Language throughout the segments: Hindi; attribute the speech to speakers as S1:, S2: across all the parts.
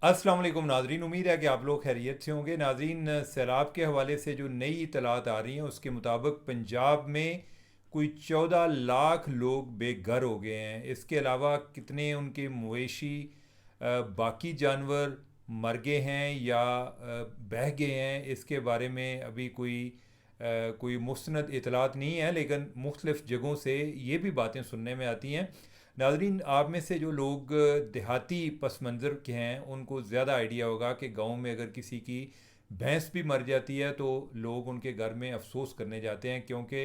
S1: अस्सलाम वालेकुम नाजरीन, उम्मीद है कि आप लोग खैरियत से होंगे। नाजरीन, सैलाब के हवाले से जो नई इतलात आ रही हैं उसके मुताबिक पंजाब में कोई 14 लाख लोग बेघर हो गए हैं। इसके अलावा कितने उनके मवेशी बाकी जानवर मर गए हैं या बह गए हैं, इसके बारे में अभी कोई मुस्तनद इतलात नहीं है, लेकिन मुख्तलिफ़ जगहों से ये भी बातें सुनने में आती हैं। नाजरीन, आप में से जो लोग देहाती पस मंज़र के हैं उनको ज़्यादा आइडिया होगा कि गांव में अगर किसी की भैंस भी मर जाती है तो लोग उनके घर में अफसोस करने जाते हैं, क्योंकि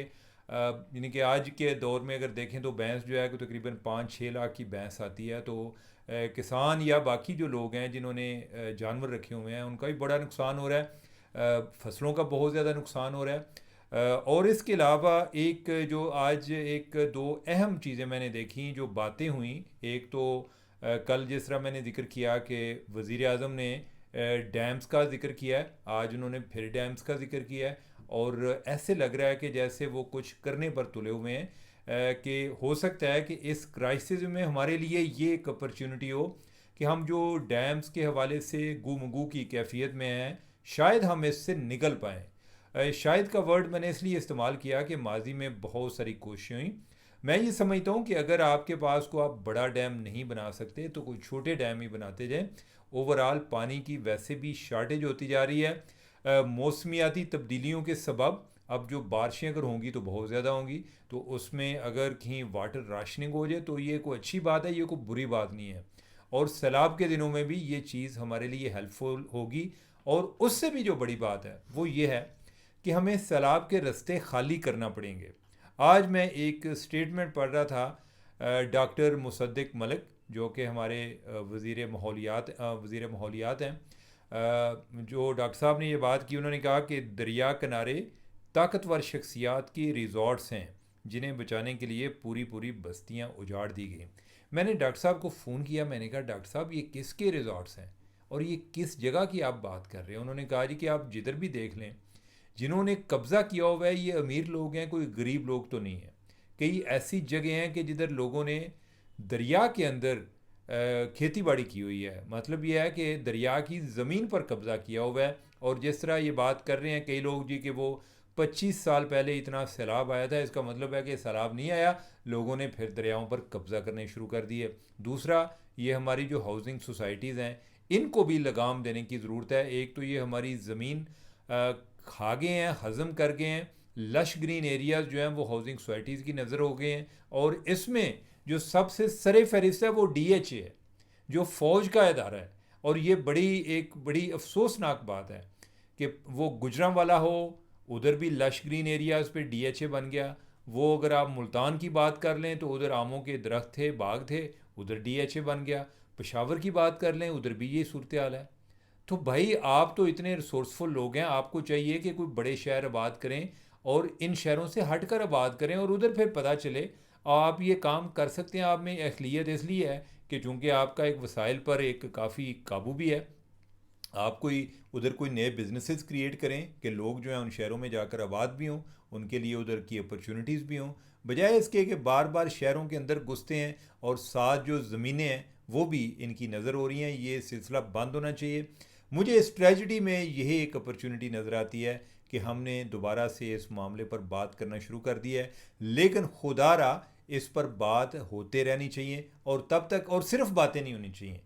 S1: यानी कि आज के दौर में अगर देखें तो भैंस जो है कि तकरीबन 5-6 लाख की भैंस आती है। तो किसान या बाकी जो लोग हैं जिन्होंने जानवर रखे हुए हैं उनका भी बड़ा नुकसान हो रहा है। फसलों का बहुत ज़्यादा नुकसान हो रहा है। और इसके अलावा एक जो आज एक दो अहम चीज़ें मैंने देखी जो बातें हुई। एक तो कल जिस तरह मैंने जिक्र किया कि वज़ीर आज़म ने डैम्स का जिक्र किया है, आज उन्होंने फिर डैम्स का जिक्र किया है। और ऐसे लग रहा है कि जैसे वो कुछ करने पर तुले हुए हैं, कि हो सकता है कि इस क्राइसिस में हमारे लिए ये एक अपॉर्चुनिटी हो कि हम जो डैम्स के हवाले से गुमगू की कैफियत में हैं, शायद हम इससे निकल पाएँ। शायद का वर्ड मैंने इसलिए इस्तेमाल किया कि माजी में बहुत सारी कोशिशें हुई। मैं ये समझता हूँ कि अगर आपके पास को आप बड़ा डैम नहीं बना सकते तो कोई छोटे डैम ही बनाते जाएं। ओवरऑल पानी की वैसे भी शार्टेज होती जा रही है। मौसमियाती तब्दीलियों के सबब अब जो बारिशें अगर होंगी तो बहुत ज़्यादा होंगी, तो उसमें अगर कहीं वाटर राशनिंग हो जाए तो ये कोई अच्छी बात है, ये कोई बुरी बात नहीं है। और सैलाब के दिनों में भी ये चीज़ हमारे लिए हेल्पफुल होगी। और उससे भी जो बड़ी बात है वो ये है कि हमें सैलाब के रास्ते खाली करना पड़ेंगे। आज मैं एक स्टेटमेंट पढ़ रहा था डॉक्टर मुसद्दिक मलिक, जो कि हमारे वज़ीर माहौलियात हैं। जो डॉक्टर साहब ने ये बात की, उन्होंने कहा कि दरिया किनारे ताकतवर शख्सियात की रिज़ॉर्ट्स हैं जिन्हें बचाने के लिए पूरी पूरी बस्तियां उजाड़ दी गई। मैंने डॉक्टर साहब को फ़ोन किया, मैंने कहा डॉक्टर साहब ये किसके रिज़ॉर्ट्स हैं और ये किस जगह की आप बात कर रहे हैं? उन्होंने कहा जी कि आप जिधर भी देख लें, जिन्होंने कब्ज़ा किया हुआ है ये अमीर लोग हैं, कोई गरीब लोग तो नहीं है। कई ऐसी जगह हैं कि जिधर लोगों ने दरिया के अंदर खेती बाड़ी की हुई है। मतलब ये है कि दरिया की ज़मीन पर कब्ज़ा किया हुआ है। और जिस तरह ये बात कर रहे हैं कई लोग जी कि वो 25 साल पहले इतना सैलाब आया था, इसका मतलब है कि सैलाब नहीं आया, लोगों ने फिर दरियाओं पर कब्ज़ा करने शुरू कर दिए। दूसरा, ये हमारी जो हाउसिंग सोसाइटीज़ हैं इनको भी लगाम देने की ज़रूरत है। एक तो ये हमारी ज़मीन खा गए हैं, हज़म कर गए हैं। लश ग्रीन एरियाज़ जो हैं वो हाउसिंग सोसाइटीज़ की नज़र हो गए हैं। और इसमें जो सबसे सरे फहरिस्त है वो DHA है, जो फ़ौज का इदारा है। और ये बड़ी अफसोसनाक बात है कि वो गुजरांवाला हो, उधर भी लश ग्रीन एरियाज़ पे DHA बन गया। वो अगर आप मुल्तान की बात कर लें तो उधर आमों के दरख्त थे, बाग थे, उधर DHA बन गया। पेशावर की बात कर लें, उधर भी ये सूरत हाल है। तो भाई आप तो इतने रिसोर्सफुल लोग हैं, आपको चाहिए कि कोई बड़े शहर आबाद करें और इन शहरों से हट कर आबाद करें और उधर फिर पता चले आप ये काम कर सकते हैं। आप में अहलियत इसलिए है कि चूँकि आपका एक वसाइल पर एक काफ़ी काबू भी है। आप कोई नए बिजनेसेस क्रिएट करें कि लोग जो हैं उन शहरों में जाकर आबाद भी हों, उनके लिए उधर की अपॉर्चुनिटीज़ भी हों, बजाय इसके कि बार बार शहरों के अंदर घुसते हैं और साथ जो ज़मीनें हैं वो भी इनकी नज़र हो रही हैं। ये सिलसिला बंद होना चाहिए। मुझे इस ट्रेजिडी में यही एक अपॉर्चुनिटी नज़र आती है कि हमने दोबारा से इस मामले पर बात करना शुरू कर दिया है, लेकिन खुदारा इस पर बात होते रहनी चाहिए और तब तक और सिर्फ बातें नहीं होनी चाहिए।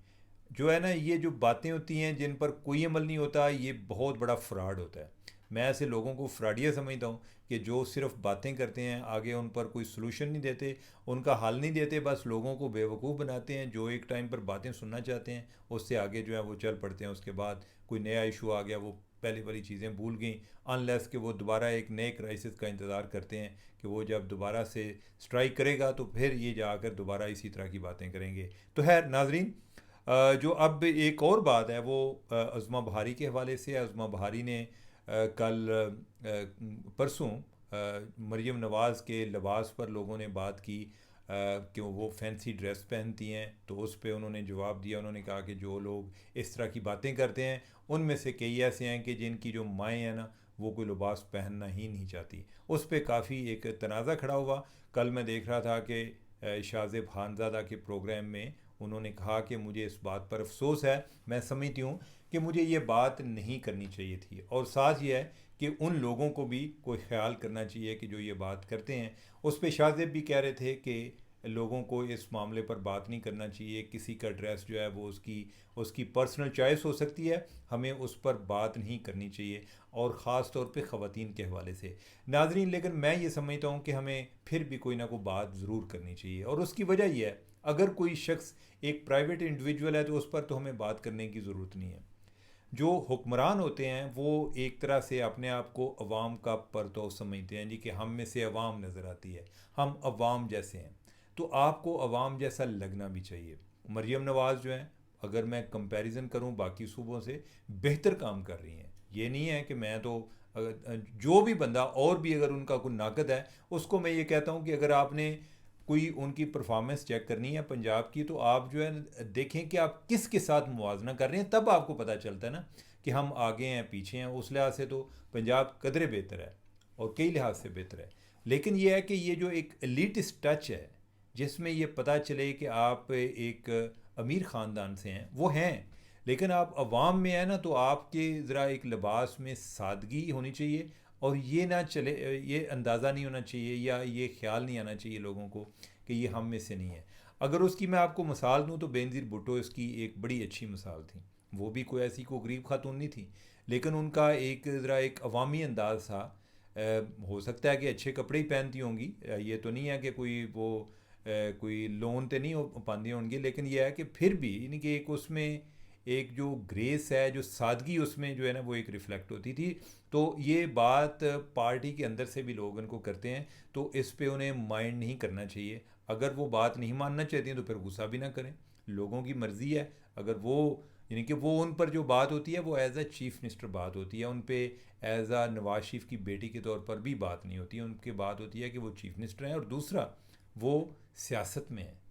S1: जो है ना, ये जो बातें होती हैं जिन पर कोई अमल नहीं होता, ये बहुत बड़ा फ्रॉड होता है। मैं ऐसे लोगों को फ्रॉडिया समझता हूँ कि जो सिर्फ बातें करते हैं, आगे उन पर कोई सलूशन नहीं देते, उनका हल नहीं देते, बस लोगों को बेवकूफ़ बनाते हैं। जो एक टाइम पर बातें सुनना चाहते हैं उससे आगे जो है वो चल पड़ते हैं। उसके बाद कोई नया इशू आ गया, वो पहले वाली चीज़ें भूल गई, अनलेस कि वो दोबारा एक नए क्राइसिस का इंतज़ार करते हैं कि वो जब दोबारा से स्ट्राइक करेगा तो फिर ये जाकर दोबारा इसी तरह की बातें करेंगे। तो खैर नाजरीन, जो अब एक और बात है वो अज़मा बहारी के हवाले से है। अज़मा बहारी ने कल परसों मरीम नवाज़ के लिबास पर लोगों ने बात की कि वो फैंसी ड्रेस पहनती हैं, तो उस पर उन्होंने जवाब दिया। उन्होंने कहा कि जो लोग इस तरह की बातें करते हैं उनमें से कई ऐसे हैं कि जिनकी जो माएँ हैं ना वो कोई लिबास पहनना ही नहीं चाहती। उस पर काफ़ी एक तनाज़ा खड़ा हुआ। कल मैं देख रहा था कि शाहज़ेब खानज़ादा के प्रोग्राम में उन्होंने कहा कि मुझे इस बात पर अफसोस है, मैं समझती हूँ कि मुझे ये बात नहीं करनी चाहिए थी। और साथ ये है कि उन लोगों को भी कोई ख्याल करना चाहिए कि जो ये बात करते हैं। उस पे शाहजेब भी कह रहे थे कि लोगों को इस मामले पर बात नहीं करना चाहिए, किसी का ड्रेस जो है वो उसकी उसकी पर्सनल चॉइस हो सकती है, हमें उस पर बात नहीं करनी चाहिए, और ख़ास तौर पे ख़वातीन के हवाले से। नाजरीन, लेकिन मैं ये समझता हूँ कि हमें फिर भी कोई ना कोई बात ज़रूर करनी चाहिए, और उसकी वजह यह है, अगर कोई शख्स एक प्राइवेट इंडिविजुअल है तो उस पर तो हमें बात करने की ज़रूरत नहीं है। जो हुक्मरान होते हैं वो एक तरह से अपने आप को अवाम का परतों समझते हैं जी, कि हम में से अवाम नज़र आती है, हम अवाम जैसे हैं, तो आपको अवाम जैसा लगना भी चाहिए। मरीम नवाज़ जो हैं, अगर मैं कंपैरिजन करूं बाकी सूबों से, बेहतर काम कर रही हैं। ये नहीं है कि मैं तो जो भी बंदा और भी अगर उनका कोई नाकद है, उसको मैं ये कहता हूँ कि अगर आपने कोई उनकी परफॉर्मेंस चेक करनी है पंजाब की, तो आप जो है देखें कि आप किसके साथ मुवाजना कर रहे हैं, तब आपको पता चलता है ना कि हम आगे हैं पीछे हैं। उस लिहाज से तो पंजाब कदरे बेहतर है और कई लिहाज से बेहतर है। लेकिन यह है कि ये जो एक एलिटिस्ट टच है, जिसमें ये पता चले कि आप एक अमीर ख़ानदान से हैं, वो हैं, लेकिन आप अवाम में हैं ना, तो आपके ज़रा एक लिबास में सादगी होनी चाहिए, और ये ना चले, ये अंदाज़ा नहीं होना चाहिए या ये ख्याल नहीं आना चाहिए लोगों को कि ये हम में से नहीं है। अगर उसकी मैं आपको मिसाल दूँ तो बेनज़ीर भुट्टो इसकी एक बड़ी अच्छी मिसाल थी। वो भी कोई ऐसी कोई गरीब खातून नहीं थी, लेकिन उनका एक ज़रा एक अवामी अंदाज़ था। हो सकता है कि अच्छे कपड़े ही पहनती होंगी, ये तो नहीं है कि कोई वो कोई लोन तो नहीं हो पाती होंगी, लेकिन यह है कि फिर भी यानी कि एक उसमें एक जो ग्रेस है, जो सादगी उसमें जो है ना, वो एक रिफ़्लेक्ट होती थी। तो ये बात पार्टी के अंदर से भी लोग उनको करते हैं, तो इस पे उन्हें माइंड नहीं करना चाहिए। अगर वो बात नहीं मानना चाहती हैं तो फिर गुस्सा भी ना करें, लोगों की मर्ज़ी है। अगर वो यानी कि वो उन पर जो बात होती है वो एज़ अ चीफ़ मिनिस्टर बात होती है, उन पे एज़ अ नवाज शरीफ की बेटी के तौर पर भी बात नहीं होती है, उनकी बात होती है कि वो चीफ़ मिनिस्टर हैं। और दूसरा, वो सियासत में है।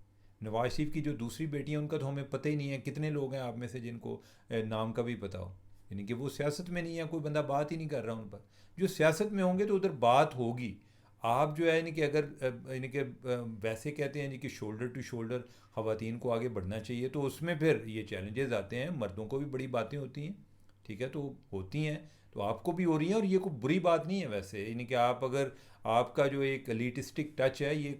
S1: नवाज शरीफ की जो दूसरी बेटी है उनका तो हमें पता ही नहीं है, कितने लोग हैं आप में से जिनको नाम का भी पता हो। यानी कि वो सियासत में नहीं है, कोई बंदा बात ही नहीं कर रहा उन पर। जो सियासत में होंगे तो उधर बात होगी। आप जो है यानी कि अगर यानी कि वैसे कहते हैं जी कि शोल्डर टू शोल्डर ख़वातीन को आगे बढ़ना चाहिए, तो उसमें फिर ये चैलेंजेस आते हैं, मर्दों को भी बड़ी बातें होती हैं, ठीक है, तो होती हैं, तो आपको भी हो रही हैं, और ये कोई बुरी बात नहीं है वैसे। यानी कि आप अगर आपका जो एक एलिटिस्टिक टच है, ये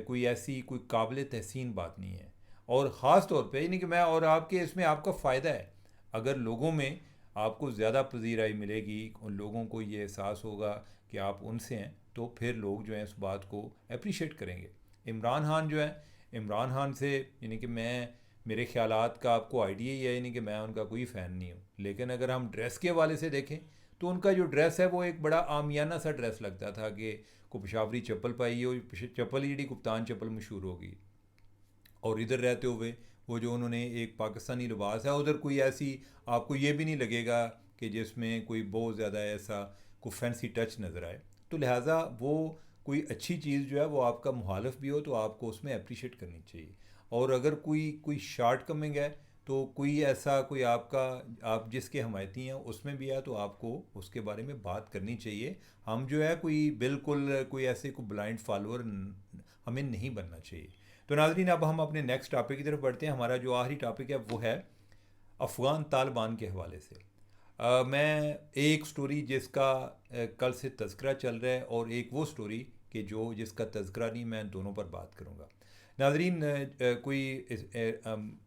S1: कोई ऐसी कोई काबिल तहसीन बात नहीं है। और ख़ास तौर पे यानी कि मैं और आपके इसमें आपका फ़ायदा है, अगर लोगों में आपको ज़्यादा पजीराई मिलेगी, उन लोगों को ये एहसास होगा कि आप उनसे हैं, तो फिर लोग जो हैं इस बात को अप्रिशिएट करेंगे। इमरान खान जो है, इमरान खान से यानी कि मैं, मेरे ख्यालात का आपको आइडिया ही है, यानी कि मैं उनका कोई फ़ैन नहीं हूँ। लेकिन अगर हम ड्रेस के हवाले से देखें तो उनका जो ड्रेस है वो एक बड़ा आमियाना सा ड्रेस लगता था कि को पेशावरी चप्पल पाई हो, चप्पल ही कप्तान चप्पल मशहूर होगी। और इधर रहते हुए वो जो उन्होंने एक पाकिस्तानी लिबास है, उधर कोई ऐसी आपको ये भी नहीं लगेगा कि जिसमें कोई बहुत ज़्यादा ऐसा कोई फैंसी टच नज़र आए। तो लिहाजा वो कोई अच्छी चीज़ जो है वो आपका मुखालफ भी हो तो आपको उसमें अप्रिशिएट करनी चाहिए। और अगर कोई कोई शार्ट कमिंग है, तो कोई ऐसा कोई आपका, आप जिसके हमायती हैं उसमें भी है, तो आपको उसके बारे में बात करनी चाहिए। हम जो है कोई बिल्कुल कोई ऐसे कोई ब्लाइंड फॉलोअर हमें नहीं बनना चाहिए। तो नाज़रीन, अब हम अपने नेक्स्ट टॉपिक की तरफ बढ़ते हैं। हमारा जो आखिरी टॉपिक है वो है अफ़गान तालिबान के हवाले से। मैं एक स्टोरी जिसका कल से तज़किरा चल रहा है, और एक वो स्टोरी कि जो जिसका तज़किरा नहीं, मैं दोनों पर बात करूँगा। नाज़रीन,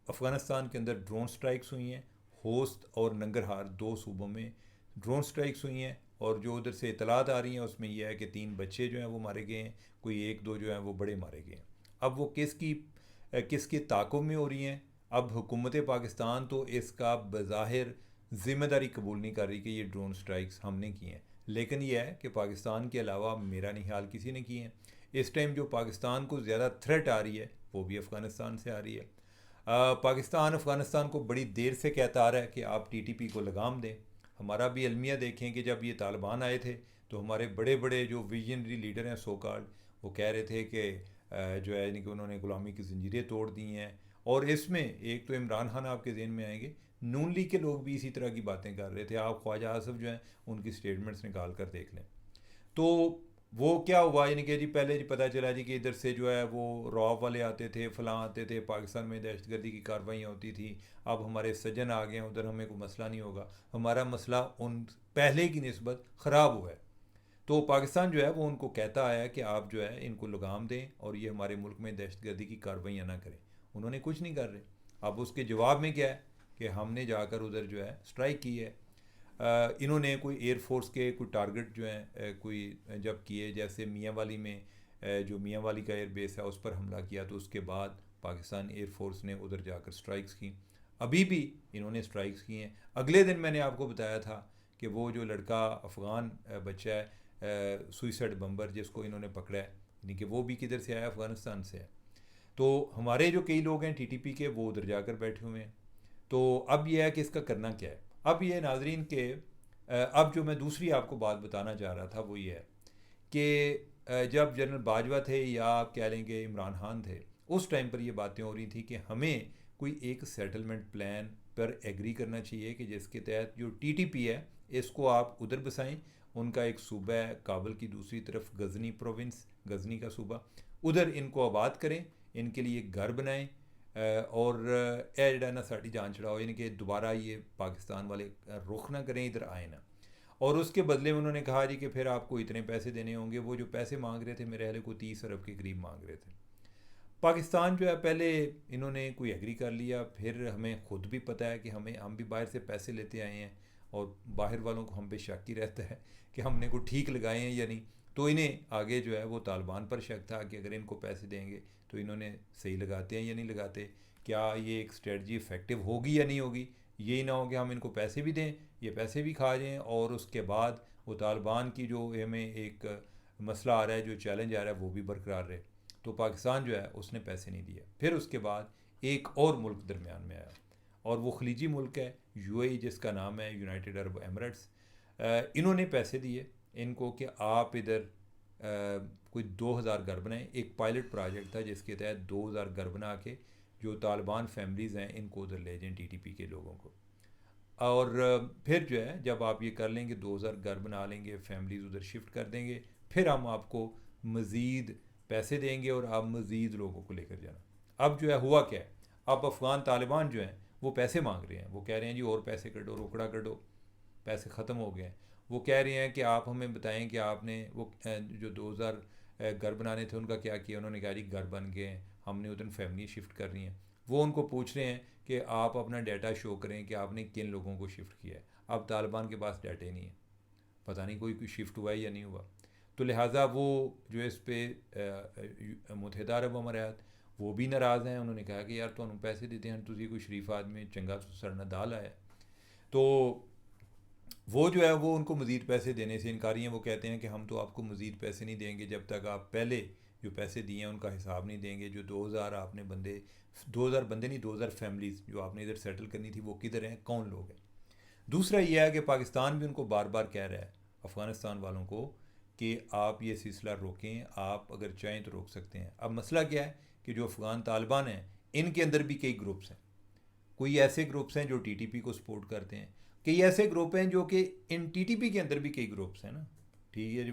S1: अफ़गानिस्तान के अंदर ड्रोन स्ट्राइक्स हुई हैं, होस्ट और नंगरहार दो सूबों में ड्रोन स्ट्राइक्स हुई हैं, और जो उधर से इतलात आ रही हैं उसमें यह है कि 3 बच्चे जो हैं वो मारे गए हैं, कोई एक दो जो हैं वो बड़े मारे गए हैं। अब वो किसकी ताक़ुब में हो रही हैं। अब हुकूमत पाकिस्तान तो इसका बज़ाहिर ज़िम्मेदारी कबूल नहीं कर रही कि ये ड्रोन स्ट्राइक्स हमने की हैं, लेकिन यह है कि पाकिस्तान के अलावा मेरा नहीं ख्याल किसी ने की हैं। इस टाइम जो पाकिस्तान को ज़्यादा थ्रेट आ रही है वो भी अफ़गानिस्तान से आ रही है। पाकिस्तान अफ़गानिस्तान को बड़ी देर से कहता आ रहा है कि आप टीटीपी को लगाम दें। हमारा भी अलमिया देखें कि जब ये तालिबान आए थे तो हमारे बड़े बड़े जो विजनरी लीडर हैं सो कॉल्ड, वो कह रहे थे कि जो है यानी कि उन्होंने ग़ुलामी की ज़ंजीरें तोड़ दी हैं। और इसमें एक तो इमरान खान आपके ज़हन में आएंगे, नून लीग के लोग भी इसी तरह की बातें कर रहे थे। आप ख्वाजा आसफ जो हैं उनकी स्टेटमेंट्स निकाल कर देख लें। तो वो क्या हुआ, यानी कि जी पहले जी पता चला जी कि इधर से जो है वो रॉब वाले आते थे, फलां आते थे, पाकिस्तान में दहशतगर्दी की कार्रवाइयाँ होती थी। अब हमारे सज्जन आ गए हैं, उधर हमें कोई मसला नहीं होगा, हमारा मसला उन पहले की निस्बत ख़राब हुआ है। तो पाकिस्तान जो है वो उनको कहता आया कि आप जो है इनको लगाम दें और ये हमारे मुल्क में दहशतगर्दी की कार्रवाइयाँ ना करें। उन्होंने कुछ नहीं कर रहे। अब उसके जवाब में क्या है कि हमने जाकर उधर जो है स्ट्राइक की है। इन्होंने कोई एयरफोर्स के कोई टारगेट जो हैं कोई जब किए, जैसे मियाँ वाली में जो मियाँ वाली का एयरबेस है उस पर हमला किया, तो उसके बाद पाकिस्तान एयरफोर्स ने उधर जाकर स्ट्राइक्स की। अभी भी इन्होंने स्ट्राइक्स की हैं। अगले दिन मैंने आपको बताया था कि वो जो लड़का अफ़गान बच्चा है सुइसाइड बम्बर जिसको इन्होंने पकड़ा है, यानी कि वो भी किधर से आया, अफ़गानिस्तान से है। तो हमारे जो कई लोग हैं टीटीपी के, वो उधर जाकर बैठे हुए हैं। तो अब यह है कि इसका करना क्या है। अब ये नाजरीन के अब जो मैं दूसरी आपको बात बताना चाह रहा था वो ये है कि जब जनरल बाजवा थे या आप कह लेंगे इमरान खान थे, उस टाइम पर ये बातें हो रही थी कि हमें कोई एक सेटलमेंट प्लान पर एग्री करना चाहिए कि जिसके तहत जो टीटीपी है इसको आप उधर बसाएं। उनका एक सूबा है काबल की दूसरी तरफ, गजनी प्रोविंस, गजनी का सूबा, उधर इनको आबाद करें, इनके लिए घर बनाएं, और ए जड़ा ना साड़ी जान छड़ाओ, यानी कि दोबारा ये पाकिस्तान वाले रुख ना करें, इधर आए ना। और उसके बदले में उन्होंने कहा जी कि फिर आपको इतने पैसे देने होंगे। वो जो पैसे मांग रहे थे मेरे ख्याल को 30 अरब के करीब मांग रहे थे। पाकिस्तान जो है पहले इन्होंने कोई एग्री कर लिया, फिर हमें खुद भी पता है कि हम भी बाहर से पैसे लेते आए हैं और बाहर वालों को हम पे शक ही रहता है कि हमने को ठीक लगाए हैं या नहीं। तो इन्हें आगे जो है वो तालिबान पर शक था कि अगर इनको पैसे देंगे तो इन्होंने सही लगाते हैं या नहीं लगाते, क्या ये एक स्ट्रेटजी इफ़ेक्टिव होगी या नहीं होगी। यही ना हो कि हम इनको पैसे भी दें, ये पैसे भी खा जाएँ और उसके बाद वो तालिबान की जो हमें एक मसला आ रहा है, जो चैलेंज आ रहा है, वो भी बरकरार रहे। तो पाकिस्तान जो है उसने पैसे नहीं दिए। फिर उसके बाद एक और मुल्क दरमियान में आया और वो खलीजी मुल्क है यूएई, जिसका नाम है यूनाइटेड अरब एमिरेट्स। इन्होंने पैसे दिए इनको कि आप इधर कोई 2000 घर बनाएं। एक पायलट प्रोजेक्ट था जिसके तहत 2000 घर बना के जो तालिबान फैमिलीज़ हैं इनको उधर ले जाएं, टीटीपी के लोगों को। और फिर जो है जब आप ये कर लेंगे, 2000 घर बना लेंगे, फैमिलीज़ उधर शिफ्ट कर देंगे, फिर हम आपको मज़ीद पैसे देंगे और आप मज़ीद लोगों को लेकर जाना। अब जो है हुआ क्या है, अब अफ़गान तालिबान जो हैं वो पैसे मांग रहे हैं। वो कह रहे हैं जी और पैसे कटो, रोकड़ा कटो, पैसे ख़त्म हो गए हैं। वो कह रहे हैं कि आप हमें बताएं कि आपने वो जो 2000 घर बनाने थे उनका क्या किया। उन्होंने कहा जी घर बन गए हैं, हमने उधर फैमिली शिफ्ट कर रही हैं। वो उनको पूछ रहे हैं कि आप अपना डाटा शो करें कि आपने किन लोगों को शिफ्ट किया है। अब तालिबान के पास डाटा ही नहीं है, पता नहीं कोई शिफ्ट हुआ है या नहीं हुआ। तो लिहाजा वो जो इस पर मुतहदा अरब अमारात वो भी नाराज़ हैं। उन्होंने कहा कि यार तुहानू पैसे देते हैं, तुझे कोई शरीफ आदमी चंगा सरना दाल आया। तो वो जो है वो उनको मज़ीद पैसे देने से इनकारी हैं। वो कहते हैं कि हम तो आपको मज़ीद पैसे नहीं देंगे जब तक आप पहले जो पैसे दिए हैं उनका हिसाब नहीं देंगे। जो 2000 आपने बंदे, 2000 बंदे नहीं, 2000 फैमिलीज़ जो आपने इधर सेटल करनी थी वो किधर हैं, कौन लोग हैं। दूसरा यह है कि पाकिस्तान भी उनको बार बार कह रहा है अफ़गानिस्तान वालों को कि आप ये सिलसिला रोकें, आप अगर चाहें तो रोक सकते हैं। अब मसला क्या है कि जो अफ़गान तालिबान हैं इनके अंदर भी कई ग्रुप्स हैं। कोई ऐसे ग्रुप्स हैं जो टीटीपी को सपोर्ट करते हैं, कई ऐसे ग्रुप हैं जो कि इन टीटीपी के अंदर भी कई ग्रुप्स हैं ना। ठीक है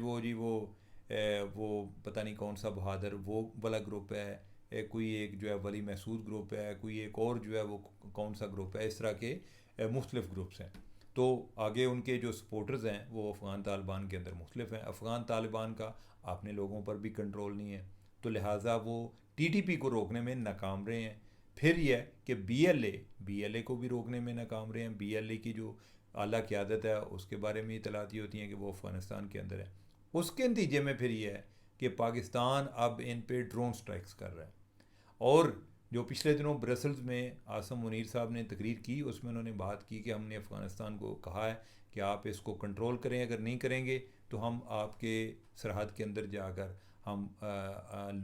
S1: वो पता नहीं कौन सा बहादुर वो वाला ग्रुप है, कोई एक जो है वली महसूद ग्रुप है, कोई एक और जो है वो कौन सा ग्रुप है, इस तरह के मुख्तलिफ ग्रुप्स हैं। तो आगे उनके जो सपोर्टर्स हैं वो अफ़गान तालिबान के अंदर मुख्तलिफ हैं। अफ़गान तालिबान का अपने लोगों पर भी कंट्रोल नहीं है, तो लिहाजा वो टीटीपी को रोकने में नाकाम रहे हैं। फिर यह है कि बीएलए को भी रोकने में नाकाम रहे हैं। बीएलए की जो आला क़यादत है उसके बारे में इतलाती होती हैं कि वो अफ़गानिस्तान के अंदर है। उसके नतीजे में फिर यह है कि पाकिस्तान अब इन पे ड्रोन स्ट्राइक्स कर रहा है। और जो पिछले दिनों ब्रसल्स में आसम मुनीर साहब ने तकरीर की उसमें उन्होंने बात की कि हमने अफ़गानिस्तान को कहा है कि आप इसको कंट्रोल करें, अगर नहीं करेंगे तो हम आपके सरहद के अंदर जाकर हम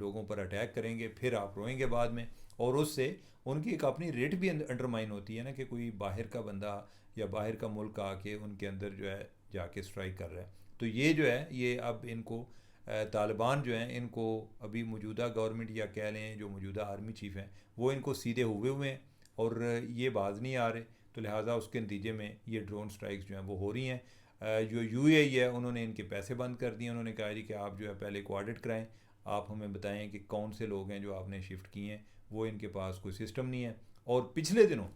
S1: लोगों पर अटैक करेंगे, फिर आप रोएंगे बाद में। और उससे उनकी एक अपनी रेट भी अंडरमाइन होती है ना कि कोई बाहर का बंदा या बाहर का मुल्क आके उनके अंदर जो है जाके स्ट्राइक कर रहा है। तो ये जो है ये अब इनको तालिबान जो हैं इनको अभी मौजूदा गवर्नमेंट या कह लें जो मौजूदा आर्मी चीफ़ हैं वो इनको सीधे हुए हैं और ये बाज नहीं आ रहे। तो लिहाजा उसके नतीजे में ये ड्रोन स्ट्राइक्स जो हैं वो हो रही हैं। जो यूएई है उन्होंने इनके पैसे बंद कर दिए। उन्होंने कहा जी कि आप जो है पहले को ऑडिट कराएं, आप हमें बताएं कि कौन से लोग हैं जो आपने शिफ्ट किए हैं, वो इनके पास कोई सिस्टम नहीं है। और पिछले दिनों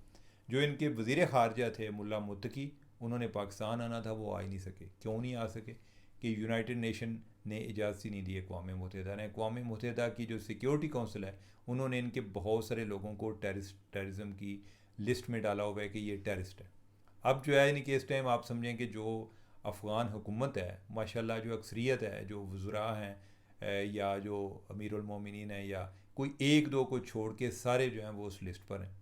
S1: जो इनके वज़ीर ख़ारजा थे मुल्ला मुत्तकी, उन्होंने पाकिस्तान आना था, वो आ ही नहीं सके। क्यों नहीं आ सके? कि यूनाइटेड नेशन ने इजाज़त ही नहीं दी अक़वाम मुत्तहिदा ने। अक़वाम मुत्तहिदा की जो सिक्योरिटी काउंसिल है, उन्होंने इनके बहुत सारे लोगों को टेररिज्म की लिस्ट में डाला हुआ है कि ये टेररिस्ट है। अब जो है यानी कि इस टाइम आप समझें कि जो अफ़गान हुकूमत है, माशाल्लाह जो अक्सरियत है, जो वज़रा हैं या जो अमीरुल मोमिनीन है, या कोई एक दो को छोड़ के सारे जो हैं वो उस लिस्ट पर हैं।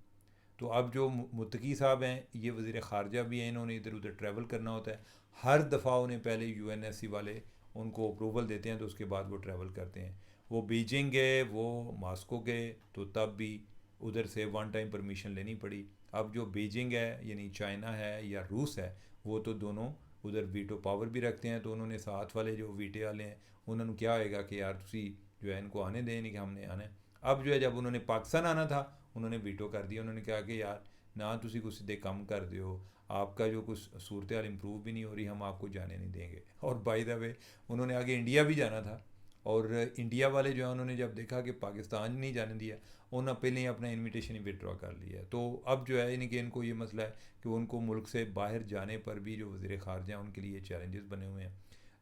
S1: तो अब जो मुत्तकी साहब हैं, ये वज़ीर ख़ारजा भी हैं, इन्होंने इधर उधर ट्रैवल करना होता है। हर दफ़ा उन्हें पहले यूएनएससी वाले उनको अप्रूवल देते हैं, तो उसके बाद वो ट्रैवल करते हैं। वो बीजिंग गए, वो मास्को गए, तो तब भी उधर से वन टाइम परमिशन लेनी पड़ी। अब जो बीजिंग है यानी चाइना है या रूस है, वो तो दोनों उधर वीटो पावर भी रखते हैं। तो उन्होंने साथ वाले जो वीटे वाले हैं, उन्होंने क्या होएगा कि यार तुसी जो है इनको आने दें, नहीं कि हमने आना है। अब जो है जब उन्होंने पाकिस्तान आना था, उन्होंने वीटो कर दिया। उन्होंने कहा कि यार ना तुसी कुछ सीधे कम कर दो, आपका जो कुछ सूरत हाल इम्प्रूव भी नहीं हो रही, हम आपको जाने नहीं देंगे। और बाय द वे उन्होंने आगे इंडिया भी जाना था, और इंडिया वाले जो है उन्होंने जब देखा कि पाकिस्तान नहीं जाने दिया, उन्होंने पहले ही अपना इनविटेशन ही विड्रॉ कर लिया। तो अब जो है यानी कि इनको ये मसला है कि उनको मुल्क से बाहर जाने पर भी जो वज़ीर ख़ारजा हैं उनके लिए चैलेंजेस बने हुए हैं।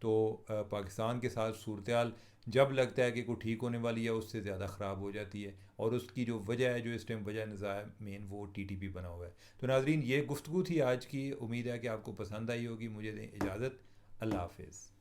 S1: तो पाकिस्तान के साथ सूरत हाल जब लगता है कि कोई ठीक होने वाली है, उससे ज़्यादा ख़राब हो जाती है। और उसकी जो वजह है, जो इस टाइम वजह नज़ा मेन, वो टीटीपी बना हुआ है। तो नाज़रीन, ये गुफ्तगू थी आज की। उम्मीद है कि आपको पसंद आई होगी। मुझे दें इजाज़त। अल्लाह हाफ़िज़।